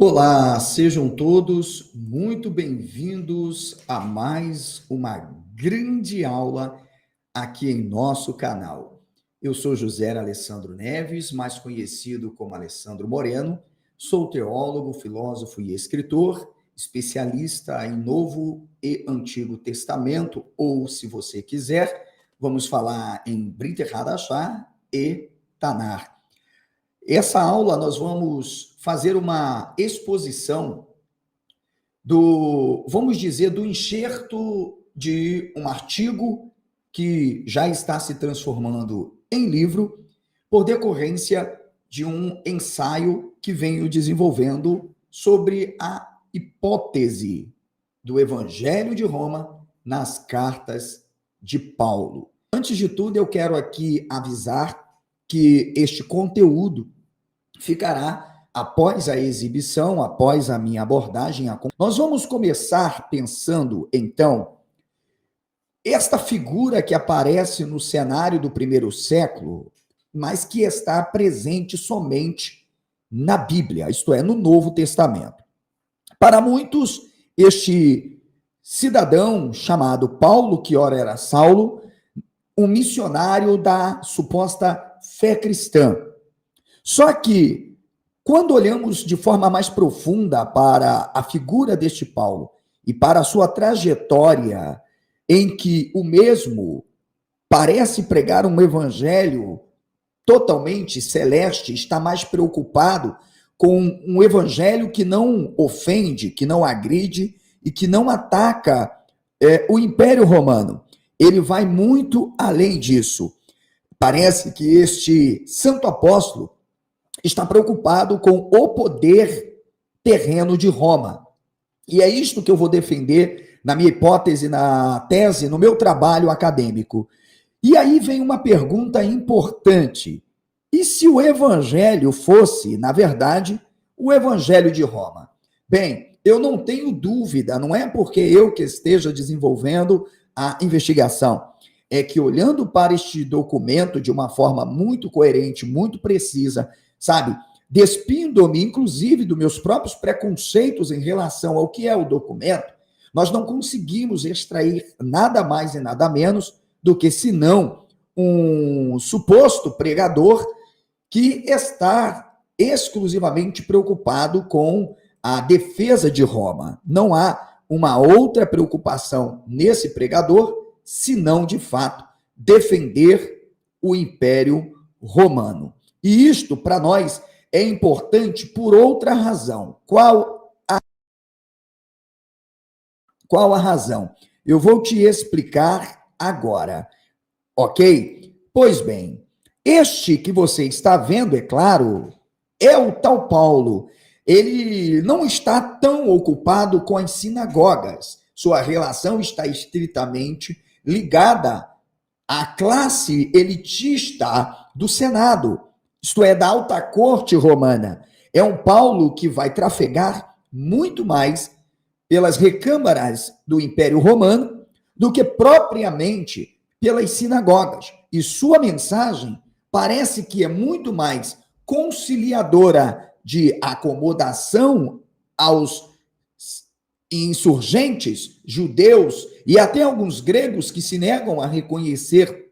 Olá, sejam todos muito bem-vindos a mais uma grande aula aqui em nosso canal. Eu sou José Alessandro Neves, mais conhecido como Alessandro Moreno, sou teólogo, filósofo e escritor, especialista em Novo e Antigo Testamento, ou, se você quiser, vamos falar em Brit Hadashah e Tanar. Essa aula nós vamos fazer uma exposição vamos dizer, do enxerto de um artigo que já está se transformando em livro por decorrência de um ensaio que venho desenvolvendo sobre a hipótese do Evangelho de Roma nas cartas de Paulo. Antes de tudo, eu quero aqui avisar que este conteúdo ficará após a exibição, após a minha abordagem. Nós vamos começar pensando, então, esta figura que aparece no cenário do primeiro século, mas que está presente somente na Bíblia, isto é, no Novo Testamento. Para muitos, este cidadão chamado Paulo, que ora era Saulo, um missionário da suposta fé cristã. Só que, quando olhamos de forma mais profunda para a figura deste Paulo e para a sua trajetória, em que o mesmo parece pregar um evangelho totalmente celeste, está mais preocupado com um evangelho que não ofende, que não agride e que não ataca o Império Romano. Ele vai muito além disso. Parece que este santo apóstolo está preocupado com o poder terreno de Roma. E é isto que eu vou defender na minha hipótese, na tese, no meu trabalho acadêmico. E aí vem uma pergunta importante. E se o evangelho fosse, na verdade, o evangelho de Roma? Bem, eu não tenho dúvida, não é porque eu que esteja desenvolvendo a investigação, é que olhando para este documento de uma forma muito coerente, muito precisa, sabe, despindo-me, inclusive, dos meus próprios preconceitos em relação ao que é o documento, nós não conseguimos extrair nada mais e nada menos do que, senão, um suposto pregador que está exclusivamente preocupado com a defesa de Roma. Não há uma outra preocupação nesse pregador, senão, de fato, defender o Império Romano. E isto, para nós, é importante por outra razão. Qual a razão? Eu vou te explicar agora, ok? Pois bem, este que você está vendo, é claro, é o tal Paulo. Ele não está tão ocupado com as sinagogas. Sua relação está estritamente ligada à classe elitista do Senado, isto é, da alta corte romana. É um Paulo que vai trafegar muito mais pelas recâmaras do Império Romano do que propriamente pelas sinagogas. E sua mensagem parece que é muito mais conciliadora de acomodação aos insurgentes judeus e até alguns gregos que se negam a reconhecer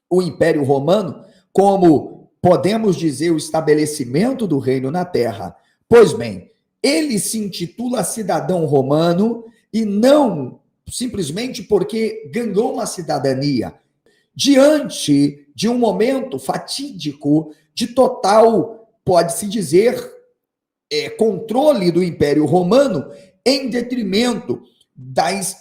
o Império Romano como, podemos dizer, o estabelecimento do reino na terra. Pois bem, ele se intitula cidadão romano e não simplesmente porque ganhou uma cidadania. Diante de um momento fatídico de total, pode-se dizer, controle do Império Romano em detrimento das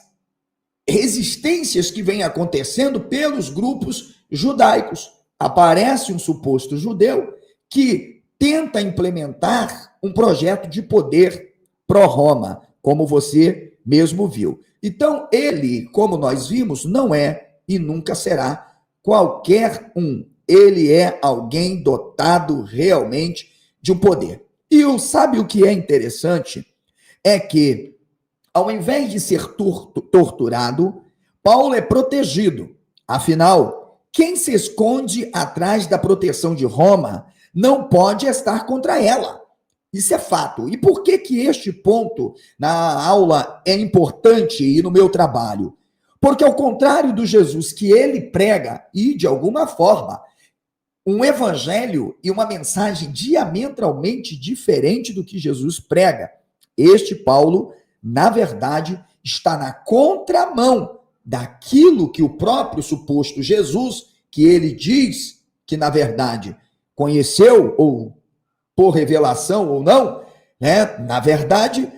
resistências que vêm acontecendo pelos grupos judaicos. Aparece um suposto judeu que tenta implementar um projeto de poder pró-Roma, como você mesmo viu. Então, ele, como nós vimos, não é e nunca será qualquer um. Ele é alguém dotado realmente de um poder. E sabe o que é interessante? É que, ao invés de ser torturado, Paulo é protegido. Afinal, quem se esconde atrás da proteção de Roma não pode estar contra ela. Isso é fato. E por que que este ponto na aula é importante e no meu trabalho? Porque ao contrário do Jesus que ele prega, e de alguma forma, um evangelho e uma mensagem diametralmente diferente do que Jesus prega, este Paulo, na verdade, está na contramão daquilo que o próprio suposto Jesus, que ele diz que, na verdade, conheceu, ou por revelação ou não, né, na verdade,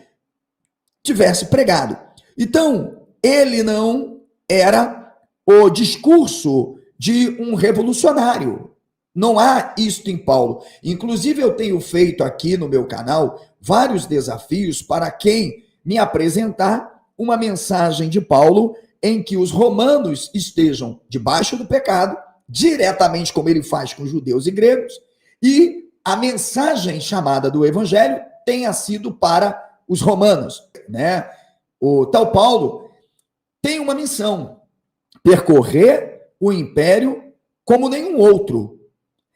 tivesse pregado. Então, ele não era o discurso de um revolucionário. Não há isto em Paulo. Inclusive, eu tenho feito aqui no meu canal vários desafios para quem me apresentar uma mensagem de Paulo em que os romanos estejam debaixo do pecado, diretamente como ele faz com judeus e gregos, e a mensagem chamada do evangelho tenha sido para os romanos, né? O tal Paulo tem uma missão: percorrer o império como nenhum outro.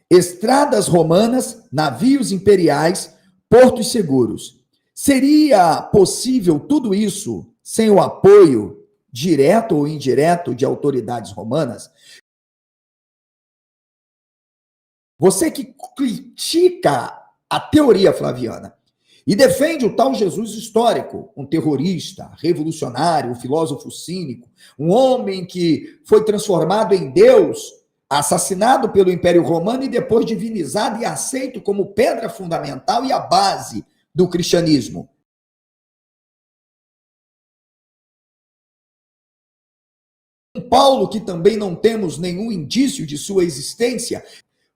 Estradas romanas, navios imperiais, portos seguros. Seria possível tudo isso sem o apoio direto ou indireto de autoridades romanas? Você que critica a teoria flaviana e defende o tal Jesus histórico, um terrorista, revolucionário, um filósofo cínico, um homem que foi transformado em Deus, assassinado pelo Império Romano e depois divinizado e aceito como pedra fundamental e a base do cristianismo. Paulo, que também não temos nenhum indício de sua existência,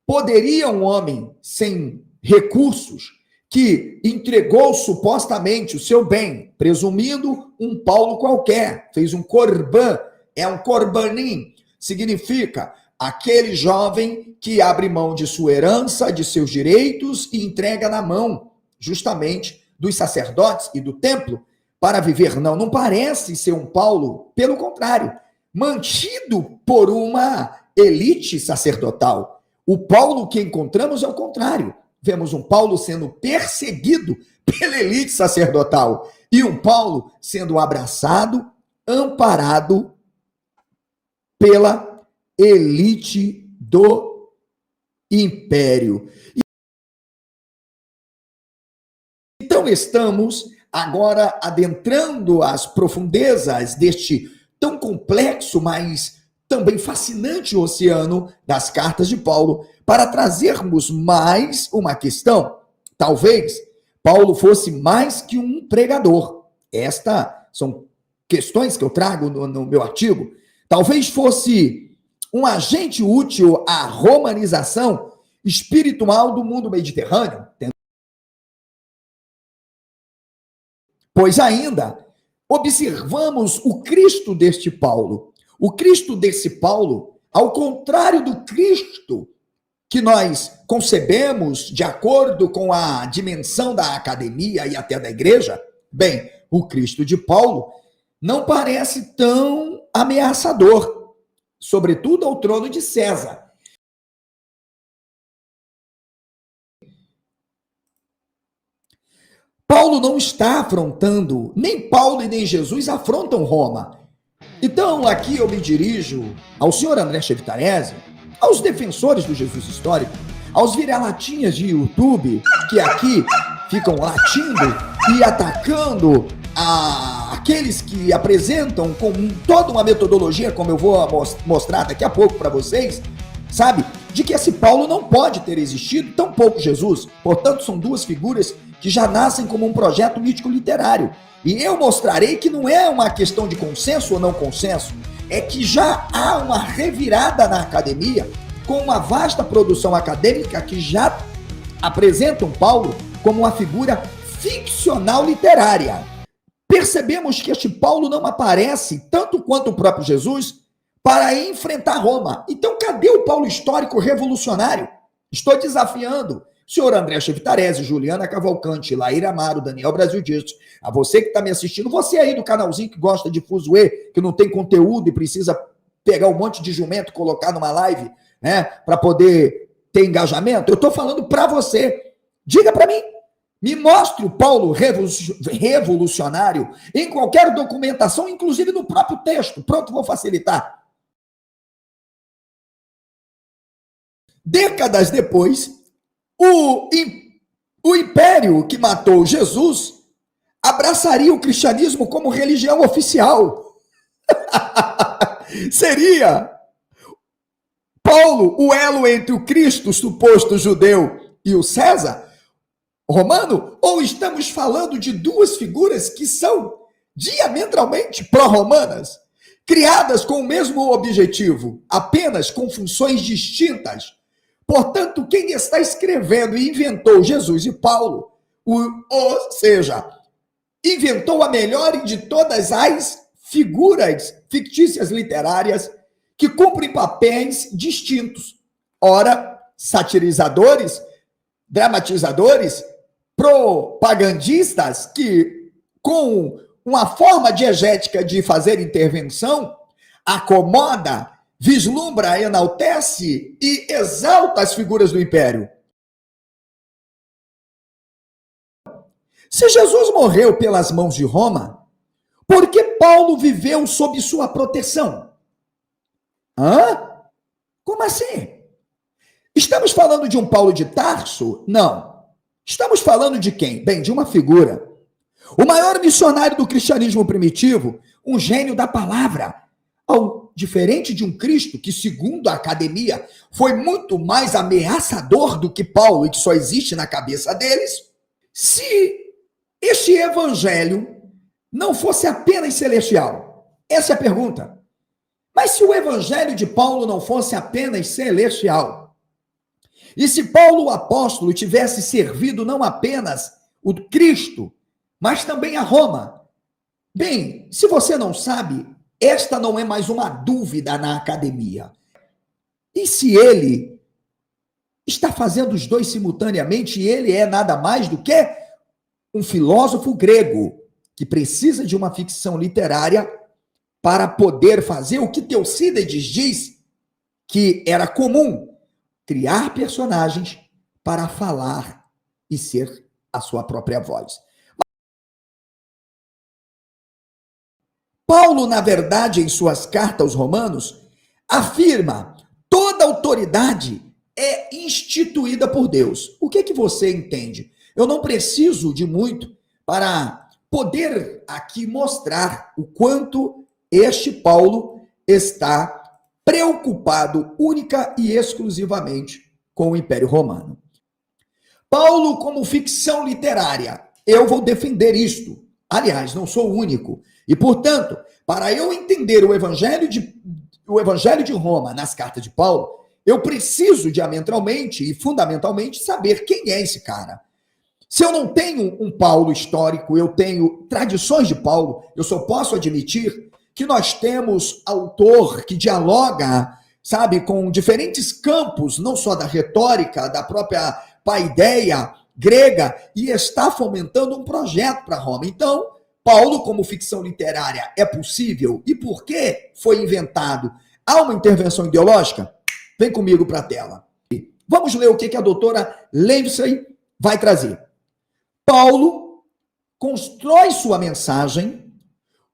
poderia um homem sem recursos, que entregou supostamente o seu bem, presumindo um Paulo qualquer, fez um corban, é um corbanim, significa aquele jovem que abre mão de sua herança, de seus direitos e entrega na mão, justamente, dos sacerdotes e do templo para viver. Não parece ser um Paulo, pelo contrário, mantido por uma elite sacerdotal. O Paulo que encontramos é o contrário. Vemos um Paulo sendo perseguido pela elite sacerdotal e um Paulo sendo abraçado, amparado pela elite do império. Então estamos agora adentrando as profundezas deste tão complexo, mas também fascinante oceano das cartas de Paulo, para trazermos mais uma questão. Talvez Paulo fosse mais que um pregador. Estas são questões que eu trago no meu artigo. Talvez fosse um agente útil à romanização espiritual do mundo mediterrâneo. Pois ainda observamos o Cristo deste Paulo. O Cristo desse Paulo, ao contrário do Cristo que nós concebemos de acordo com a dimensão da academia e até da igreja, bem, o Cristo de Paulo não parece tão ameaçador, sobretudo ao trono de César. Paulo não está afrontando, nem Paulo e nem Jesus afrontam Roma. Então, aqui eu me dirijo ao senhor André Chevitarese, aos defensores do Jesus histórico, aos vira-latinhas de YouTube, que aqui ficam latindo e atacando aqueles que apresentam com toda uma metodologia, como eu vou mostrar daqui a pouco para vocês, sabe? De que esse Paulo não pode ter existido, tampouco Jesus. Portanto, são duas figuras que já nascem como um projeto mítico-literário. E eu mostrarei que não é uma questão de consenso ou não consenso, é que já há uma revirada na academia, com uma vasta produção acadêmica que já apresentam Paulo como uma figura ficcional literária. Percebemos que este Paulo não aparece, tanto quanto o próprio Jesus, para enfrentar Roma. Então, cadê o Paulo histórico revolucionário? Estou desafiando o senhor André Chevitarese, Juliana Cavalcante, Laíra Amaro, Daniel Brasil Dias, a você que está me assistindo, você aí do canalzinho que gosta de fuzuê, que não tem conteúdo e precisa pegar um monte de jumento e colocar numa live, né, para poder ter engajamento, eu estou falando para você. Diga para mim, Me mostre o Paulo revolucionário em qualquer documentação, inclusive no próprio texto. Pronto, vou facilitar. Décadas depois, o império que matou Jesus abraçaria o cristianismo como religião oficial. Seria Paulo o elo entre o Cristo, suposto judeu, e o César romano? Ou estamos falando de duas figuras que são diametralmente pró-romanas, criadas com o mesmo objetivo, apenas com funções distintas? Portanto, quem está escrevendo e inventou Jesus e Paulo, ou seja, inventou a melhor de todas as figuras fictícias literárias que cumprem papéis distintos. Ora, satirizadores, dramatizadores, propagandistas que, com uma forma diegética de fazer intervenção, acomoda, vislumbra, enaltece e exalta as figuras do império. Se Jesus morreu pelas mãos de Roma, por que Paulo viveu sob sua proteção? Como assim? Estamos falando de um Paulo de Tarso? Não. Estamos falando de quem? Bem, de uma figura. O maior missionário do cristianismo primitivo, um gênio da palavra, diferente de um Cristo que, segundo a academia, foi muito mais ameaçador do que Paulo e que só existe na cabeça deles. Se este evangelho não fosse apenas celestial, essa é a pergunta. Mas se o evangelho de Paulo não fosse apenas celestial, e se Paulo, o apóstolo, tivesse servido não apenas o Cristo, mas também a Roma, bem, se você não sabe, esta não é mais uma dúvida na academia. E se ele está fazendo os dois simultaneamente, e ele é nada mais do que um filósofo grego que precisa de uma ficção literária para poder fazer o que Teocídides diz que era comum, criar personagens para falar e ser a sua própria voz. Paulo, na verdade, em suas cartas aos Romanos, afirma: toda autoridade é instituída por Deus. O que é que você entende? Eu não preciso de muito para poder aqui mostrar o quanto este Paulo está preocupado única e exclusivamente com o Império Romano. Paulo como ficção literária, eu vou defender isto. Aliás, não sou o único. E, portanto, para eu entender o Evangelho de Roma nas cartas de Paulo, eu preciso diametralmente e fundamentalmente saber quem é esse cara. Se eu não tenho um Paulo histórico, eu tenho tradições de Paulo, eu só posso admitir que nós temos autor que dialoga, sabe, com diferentes campos, não só da retórica, da própria paideia grega, e está fomentando um projeto para Roma. Então, Paulo, como ficção literária, é possível? E por que foi inventado? Há uma intervenção ideológica? Vem comigo para a tela. Vamos ler o que a doutora Livesey vai trazer. Paulo constrói sua mensagem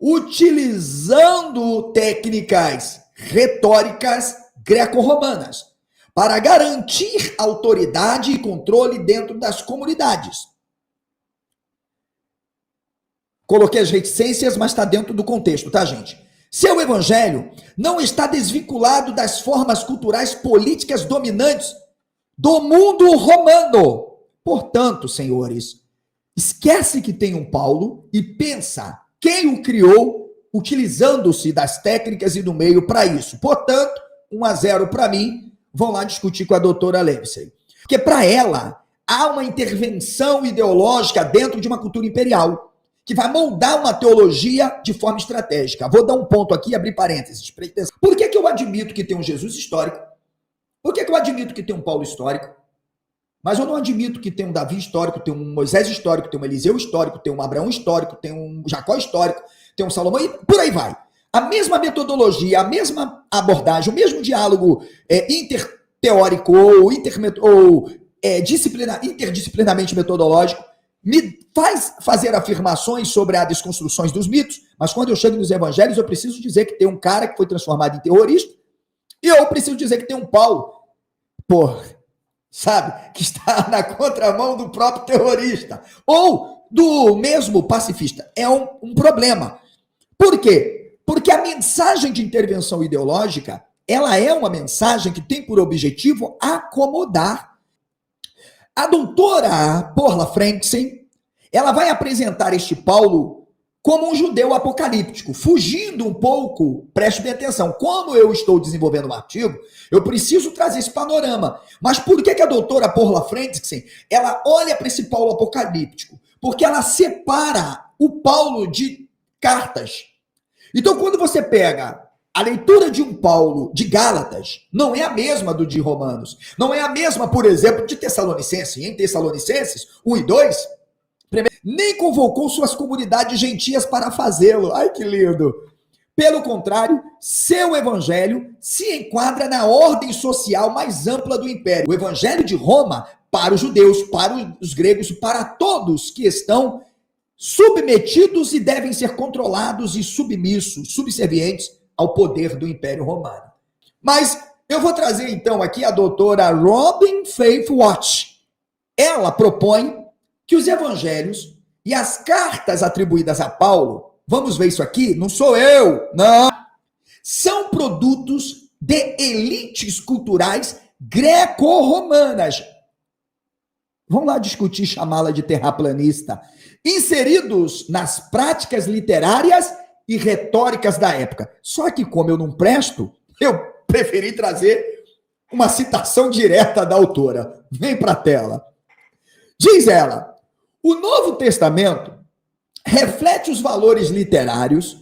utilizando técnicas retóricas greco-romanas para garantir autoridade e controle dentro das comunidades. Coloquei as reticências, mas está dentro do contexto, tá, gente? Seu evangelho não está desvinculado das formas culturais políticas dominantes do mundo romano. Portanto, senhores, esquece que tem um Paulo e pensa quem o criou utilizando-se das técnicas e do meio para isso. Portanto, 1-0 para mim. Vão lá discutir com a doutora Livesey. Porque para ela, há uma intervenção ideológica dentro de uma cultura imperial que vai moldar uma teologia de forma estratégica. Vou dar um ponto aqui e abrir parênteses. Por que eu admito que tem um Jesus histórico? Por que eu admito que tem um Paulo histórico? Mas eu não admito que tem um Davi histórico, tem um Moisés histórico, tem um Eliseu histórico, tem um Abraão histórico, tem um Jacó histórico, tem um Salomão, e por aí vai. A mesma metodologia, a mesma abordagem, o mesmo diálogo interteórico ou interdisciplinarmente metodológico me faz fazer afirmações sobre as desconstruções dos mitos, mas quando eu chego nos evangelhos, eu preciso dizer que tem um cara que foi transformado em terrorista, e eu preciso dizer que tem um Paulo, sabe, que está na contramão do próprio terrorista, ou do mesmo pacifista. É um problema. Por quê? Porque a mensagem de intervenção ideológica, ela é uma mensagem que tem por objetivo acomodar. A doutora Paula Franksen, ela vai apresentar este Paulo como um judeu apocalíptico, fugindo um pouco, preste bem atenção, como eu estou desenvolvendo um artigo, eu preciso trazer esse panorama. Mas por que a doutora Paula Franksen, ela olha para esse Paulo apocalíptico? Porque ela separa o Paulo de cartas. Então, quando você pega a leitura de um Paulo de Gálatas, não é a mesma do de Romanos, não é a mesma, por exemplo, de Tessalonicenses. Em Tessalonicenses 1 e 2, nem convocou suas comunidades gentias para fazê-lo. Ai, que lindo! Pelo contrário, seu evangelho se enquadra na ordem social mais ampla do império. O evangelho de Roma para os judeus, para os gregos, para todos que estão submetidos e devem ser controlados e submissos, subservientes ao poder do Império Romano. Mas eu vou trazer então aqui a doutora Robin Faith Watts. Ela propõe que os evangelhos e as cartas atribuídas a Paulo, vamos ver isso aqui, não sou eu, não, são produtos de elites culturais greco-romanas. Vamos lá discutir, chamá-la de terraplanista. Inseridos nas práticas literárias e retóricas da época. Só que, como eu não presto, eu preferi trazer uma citação direta da autora. Vem para a tela. Diz ela: o Novo Testamento reflete os valores literários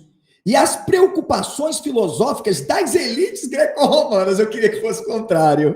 e as preocupações filosóficas das elites greco-romanas. Eu queria que fosse o contrário.